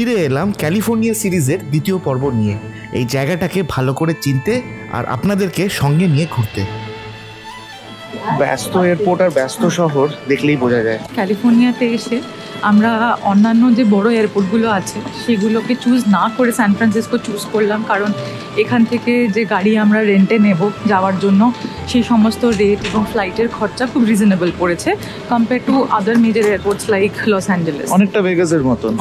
ফিরে এলাম ক্যালিফোর্নিয়া সিরিজের দ্বিতীয় পর্ব নিয়ে, এই জায়গাটাকে ভালো করে চিনতে আর আপনাদেরকে সঙ্গে নিয়ে ঘুরতে। ব্যস্ত এয়ারপোর্ট আর ব্যস্ত শহর দেখলেই বোঝা যায়। ক্যালিফোর্নিয়াতে এসে আমরা অন্যান্য যে বড় এয়ারপোর্টগুলো আছে সেগুলোকে চুজ না করে সান ফ্রান্সিসকো চুজ করলাম, কারণ এখান থেকে যে গাড়ি আমরা রেন্টে নেব যাওয়ার জন্য সেই সমস্ত রেট এবং ফ্লাইটের খরচা খুব রিজনেবল পড়েছে compare to other major airports like Los Angeles. অনেকটা ভেগাসের মতন।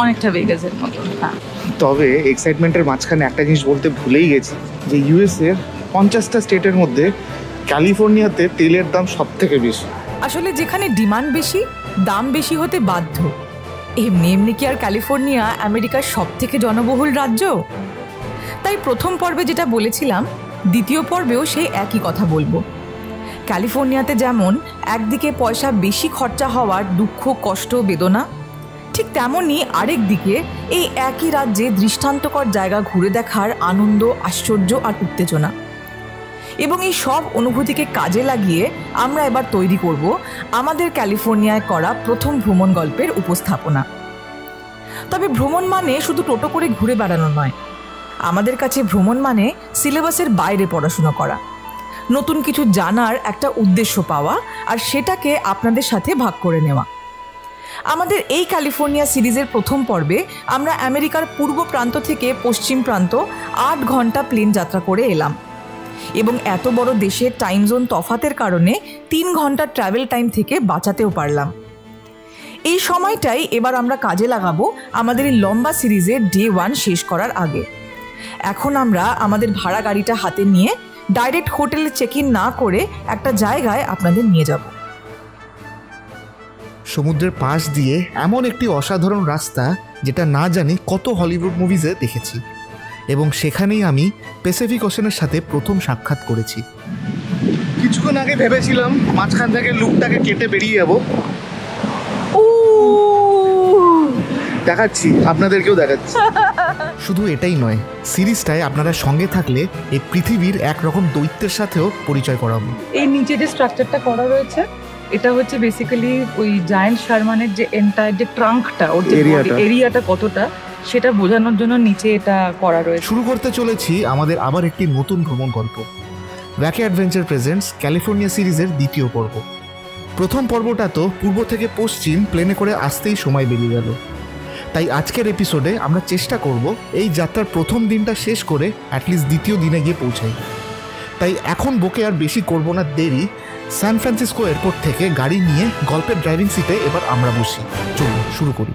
হ্যাঁ। তবে এক্সাইটমেন্টের মাঝখানে একটা জিনিস বলতে ভুলেই গেছি, যে ইউএসএর 50টা স্টেটের মধ্যে ক্যালিফোর্নিয়াতে তেলের দাম সব থেকে বেশি। আসলে যেখানে ডিমান্ড বেশি, দাম বেশি হতে বাধ্য। এমনি কি আর ক্যালিফোর্নিয়া আমেরিকার সব থেকে জনবহুল রাজ্য? তাই প্রথম পর্বে যেটা বলেছিলাম, দ্বিতীয় পর্বেও সেই একই কথা বলবো। ক্যালিফোর্নিয়াতে যেমন একদিকে পয়সা বেশি খরচা হওয়ার দুঃখ, কষ্ট, বেদনা, ঠিক তেমনই আরেক দিকে এই একই রাজ্যে দৃষ্টান্তকর জায়গা ঘুরে দেখার আনন্দ, আশ্চর্য আর উত্তেজনা। এবং এই সব অনুভূতিকে কাজে লাগিয়ে আমরা এবার তৈরি করব আমাদের ক্যালিফোর্নিয়ায় করা প্রথম ভ্রমণ গল্পের উপস্থাপনা। তবে ভ্রমণ মানে শুধু টোটো করে ঘুরে বেড়ানো নয়। আমাদের কাছে ভ্রমণ মানে সিলেবাসের বাইরে পড়াশোনা করা, নতুন কিছু জানার একটা উদ্দেশ্য পাওয়া, আর সেটাকে আপনাদের সাথে ভাগ করে নেওয়া। আমাদের এই ক্যালিফোর্নিয়া সিরিজের প্রথম পর্বে আমরা আমেরিকার পূর্ব প্রান্ত থেকে পশ্চিম প্রান্ত 8 ঘন্টা প্লেন যাত্রা করে এলাম, এবং এত বড় দেশের টাইম জোন তফাতের কারণে 3 ঘন্টা ট্রাভেল টাইম থেকে বাঁচাতেও পারলাম। এই সময়টাই এবার আমরা কাজে লাগাবো আমাদের এই লম্বা সিরিজের ডে 1 শেষ করার আগে। এখন আমরা আমাদের ভাড়া গাড়িটা হাতে নিয়ে ডাইরেক্ট হোটেলে চেক ইন না করে একটা জায়গায় আপনাদের নিয়ে যাব। সমুদ্রের পাশ দিয়ে এমন একটি অসাধারণ রাস্তা যেটা না জানি কত হলিউড মুভিজে দেখেছি, এবং সেখানেই আমি প্যাসিফিক ওশানের সাথে প্রথম সাক্ষাৎ করেছি। কিছুক্ষণ আগে ভেবেছিলাম মাঝখান থেকে লুকটাকে কেটে বেরিয়ে যাবো, দেখাচ্ছি, আপনাদেরকেও দেখাচ্ছি। শুধু এটাই নয়, সিরিজটায় আপনারা সঙ্গে থাকলে এই পৃথিবীর একরকম দৈত্যের সাথেও পরিচয় করাবো। এই নিচে যে স্ট্রাকচারটা করা রয়েছে এটা হচ্ছে বেসিক্যালি ওই জায়ান্ট শারমানের যে এন্টায়ার যে ট্রাঙ্কটা, ওর যে এরিয়াটা কতটা সেটা বোঝানোর জন্য নিচে এটা করা রয়েছে। শুরু করতে চলেছি আমাদের আবার একটি নতুন ভ্রমণ গল্প, ওয়াকি অ্যাডভেঞ্চার প্রেজেন্টস ক্যালিফোর্নিয়া সিরিজের দ্বিতীয় পর্ব। প্রথম পর্বটা তো পূর্ব থেকে পশ্চিম প্লেনে করে আসতেই সময় বেরিয়ে গেল, তাই আজকের এপিসোডে আমরা চেষ্টা করব এই যাত্রার প্রথম দিনটা শেষ করে অ্যাটলিস্ট দ্বিতীয় দিনে গিয়ে পৌঁছাই। তাই এখন বকে আর বেশি করব না দেরি, সান ফ্রান্সিসকো এয়ারপোর্ট থেকে গাড়ি নিয়ে গল্পের ড্রাইভিং সিটে এবার আমরা বসি। চলুন শুরু করি।